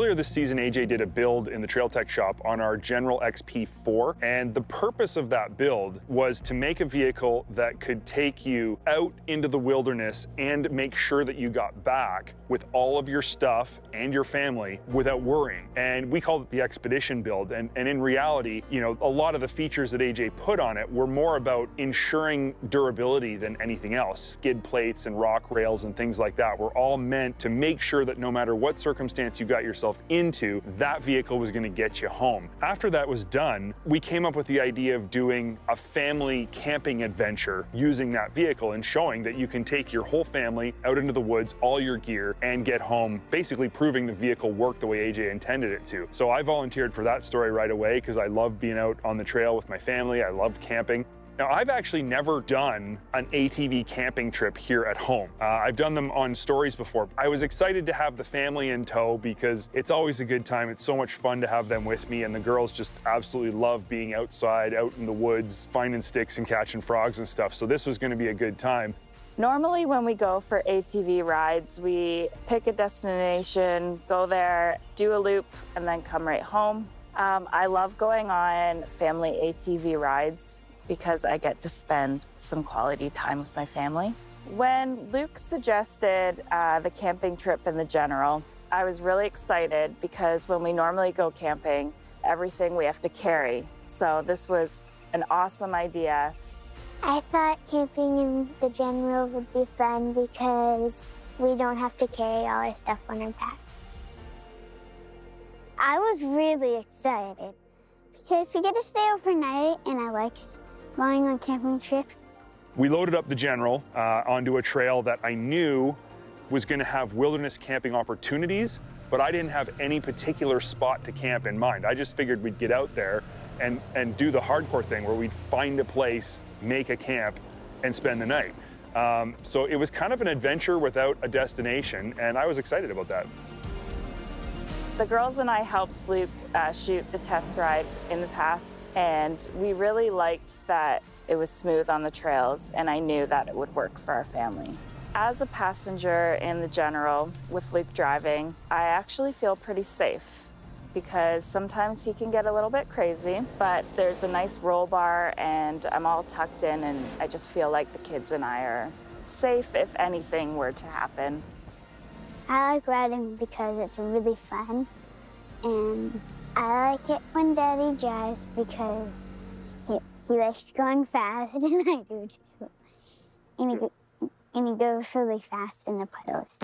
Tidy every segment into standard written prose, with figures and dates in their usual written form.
Earlier this season, AJ did a build in the Trail Tech shop on our General XP 4, and the purpose of that build was to make a vehicle that could take you out into the wilderness and make sure that you got back with all of your stuff and your family without worrying. And we called it the Expedition build, and in reality, you know, a lot of the features that AJ put on it were more about ensuring durability than anything else. Skid plates and rock rails and things like that were all meant to make sure that no matter what circumstance you got yourself into, that vehicle was going to get you home. After that was done, we came up with the idea of doing a family camping adventure using that vehicle and showing that you can take your whole family out into the woods, all your gear, and get home, basically proving the vehicle worked the way AJ intended it to. So I volunteered for that story right away because I love being out on the trail with my family. I love camping. Now, I've actually never done an ATV camping trip here at home. I've done them on stories before. I was excited to have the family in tow because it's always a good time. It's so much fun to have them with me, and the girls just absolutely love being outside, out in the woods, finding sticks and catching frogs and stuff. So this was going to be a good time. Normally when we go for ATV rides, we pick a destination, go there, do a loop, and then come right home. I love going on family ATV rides because I get to spend some quality time with my family. When Luke suggested the camping trip in the General, I was really excited because when we normally go camping, everything we have to carry. So this was an awesome idea. I thought camping in the General would be fun because we don't have to carry all our stuff on our backs. I was really excited because we get to stay overnight, and I like going on camping trips. We loaded up the General onto a trail that I knew was going to have wilderness camping opportunities, but I didn't have any particular spot to camp in mind. I just figured we'd get out there and do the hardcore thing where we'd find a place, make a camp, and spend the night. So it was kind of an adventure without a destination, and I was excited about that. The girls and I helped Luke shoot the test ride in the past, and we really liked that it was smooth on the trails, and I knew that it would work for our family. As a passenger in the General with Luke driving, I actually feel pretty safe because sometimes he can get a little bit crazy, but there's a nice roll bar and I'm all tucked in, and I just feel like the kids and I are safe if anything were to happen. I like riding because it's really fun, and I like it when Daddy drives because he likes going fast, and I do too. And he goes really fast in the puddles.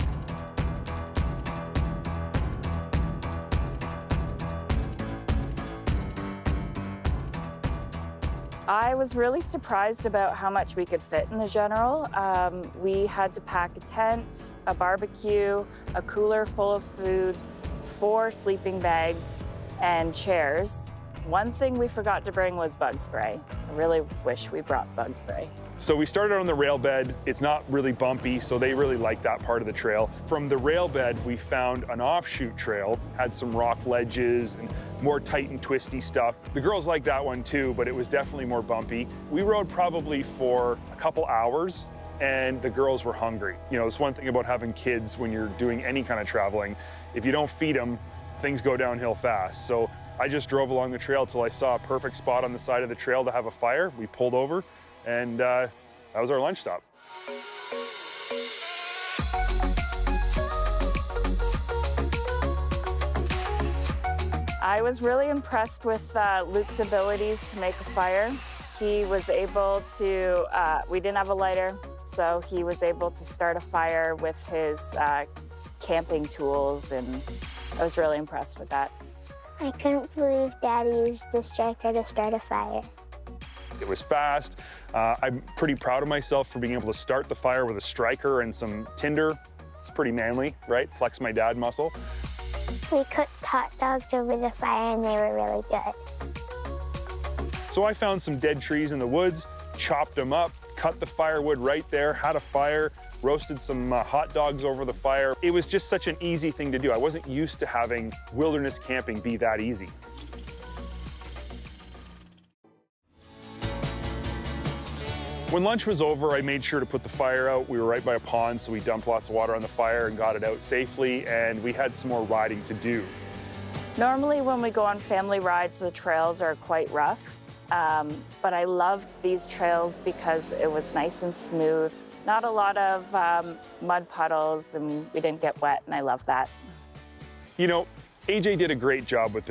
I was really surprised about how much we could fit in the General. We had to pack a tent, a barbecue, a cooler full of food, 4 sleeping bags, and chairs. One thing we forgot to bring was bug spray. I really wish we brought bug spray. So we started on the rail bed. It's not really bumpy, so they really like that part of the trail. From the rail bed, we found an offshoot trail, had some rock ledges and more tight and twisty stuff. The girls liked that one too, but it was definitely more bumpy. We rode probably for a couple hours, and the girls were hungry. You know, it's one thing about having kids when you're doing any kind of traveling. If you don't feed them, things go downhill fast. So I just drove along the trail till I saw a perfect spot on the side of the trail to have a fire. We pulled over, and that was our lunch stop. I was really impressed with Luke's abilities to make a fire. He was able to, we didn't have a lighter, so he was able to start a fire with his camping tools, and I was really impressed with that. I couldn't believe Daddy used the striker to start a fire. It was fast. I'm pretty proud of myself for being able to start the fire with a striker and some tinder. It's pretty manly, right? Flex my dad muscle. We cooked hot dogs over the fire, and they were really good. So I found some dead trees in the woods, chopped them up, cut the firewood right there, had a fire, roasted some hot dogs over the fire. It was just such an easy thing to do. I wasn't used to having wilderness camping be that easy. When lunch was over, I made sure to put the fire out. We were right by a pond, so we dumped lots of water on the fire and got it out safely, and we had some more riding to do. Normally when we go on family rides, the trails are quite rough, but I loved these trails because it was nice and smooth. Not a lot of mud puddles, and we didn't get wet, and I love that. You know, AJ did a great job with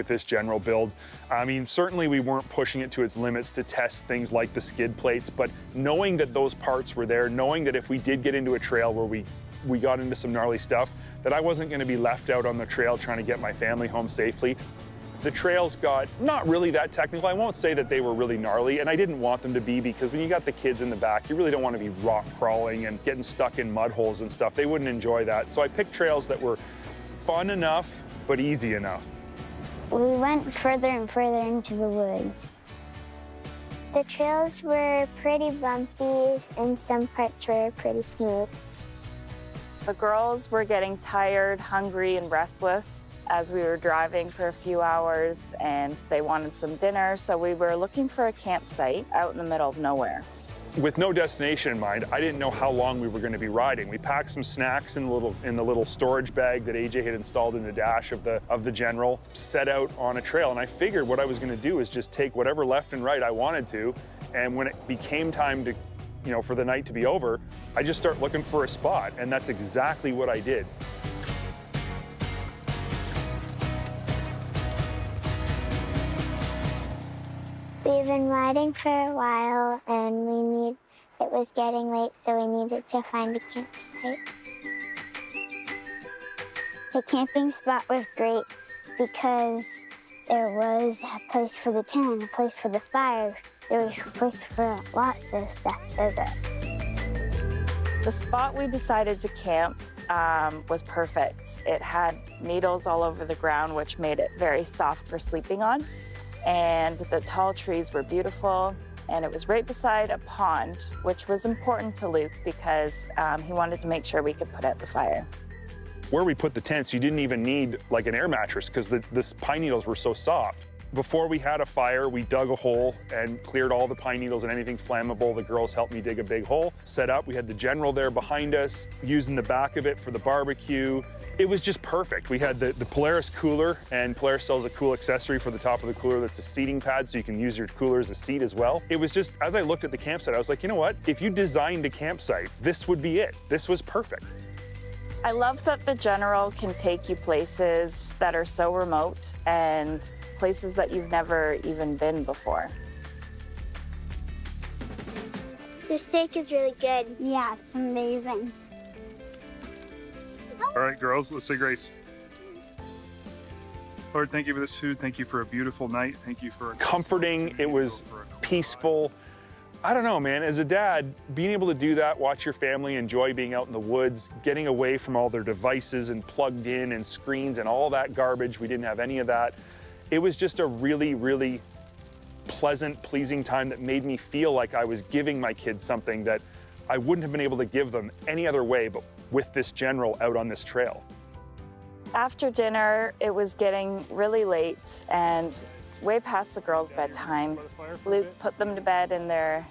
this general build. I mean, certainly we weren't pushing it to its limits to test things like the skid plates, but knowing that those parts were there, knowing that if we did get into a trail where we got into some gnarly stuff, that I wasn't gonna be left out on the trail trying to get my family home safely. The trails got not really that technical. I won't say that they were really gnarly, and I didn't want them to be, because when you got the kids in the back, you really don't want to be rock crawling and getting stuck in mud holes and stuff. They wouldn't enjoy that. So I picked trails that were fun enough, but easy enough. We went further and further into the woods. The trails were pretty bumpy and some parts were pretty smooth. The girls were getting tired, hungry, and restless as we were driving for a few hours, and they wanted some dinner, so we were looking for a campsite out in the middle of nowhere. With no destination in mind, I didn't know how long we were going to be riding. We packed some snacks in the little storage bag that AJ had installed in the dash of the General, set out on a trail, and I figured what I was going to do is just take whatever left and right I wanted to, and when it became time to, you know, for the night to be over, I just start looking for a spot, and that's exactly what I did. We've been riding for a while and it was getting late, so we needed to find a campsite. The camping spot was great because there was a place for the tent, a place for the fire. There was a place for lots of stuff. The spot we decided to camp was perfect. It had needles all over the ground, which made it very soft for sleeping on. And the tall trees were beautiful, and it was right beside a pond, which was important to Luke because he wanted to make sure we could put out the fire. Where we put the tents, you didn't even need like an air mattress because the pine needles were so soft. Before we had a fire, we dug a hole and cleared all the pine needles and anything flammable. The girls helped me dig a big hole, set up. We had the General there behind us, using the back of it for the barbecue. It was just perfect. We had the Polaris cooler, and Polaris sells a cool accessory for the top of the cooler that's a seating pad, so you can use your cooler as a seat as well. It was just, as I looked at the campsite, I was like, you know what? If you designed a campsite, this would be it. This was perfect. I love that the General can take you places that are so remote and places that you've never even been before. The steak is really good. Yeah, it's amazing. All right, girls, let's say grace. Lord, thank you for this food. Thank you for a beautiful night. Thank you for comforting. It was peaceful. I don't know, man, as a dad, being able to do that, watch your family enjoy being out in the woods, getting away from all their devices and plugged in and screens and all that garbage. We didn't have any of that. It was just a really, really pleasant, pleasing time that made me feel like I was giving my kids something that I wouldn't have been able to give them any other way but with this General out on this trail. After dinner, it was getting really late and way past the girls' bedtime. Luke put them to bed in their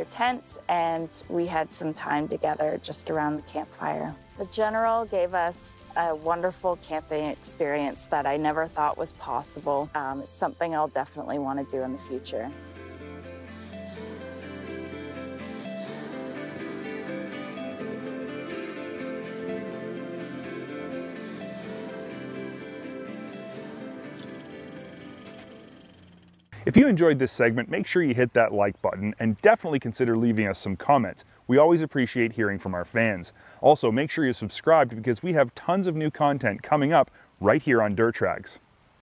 tent, and we had some time together just around the campfire. The General gave us a wonderful camping experience that I never thought was possible. It's something I'll definitely want to do in the future. If you enjoyed this segment, make sure you hit that like button and definitely consider leaving us some comments. We always appreciate hearing from our fans. Also, make sure you're subscribed because we have tons of new content coming up right here on Dirt Tracks.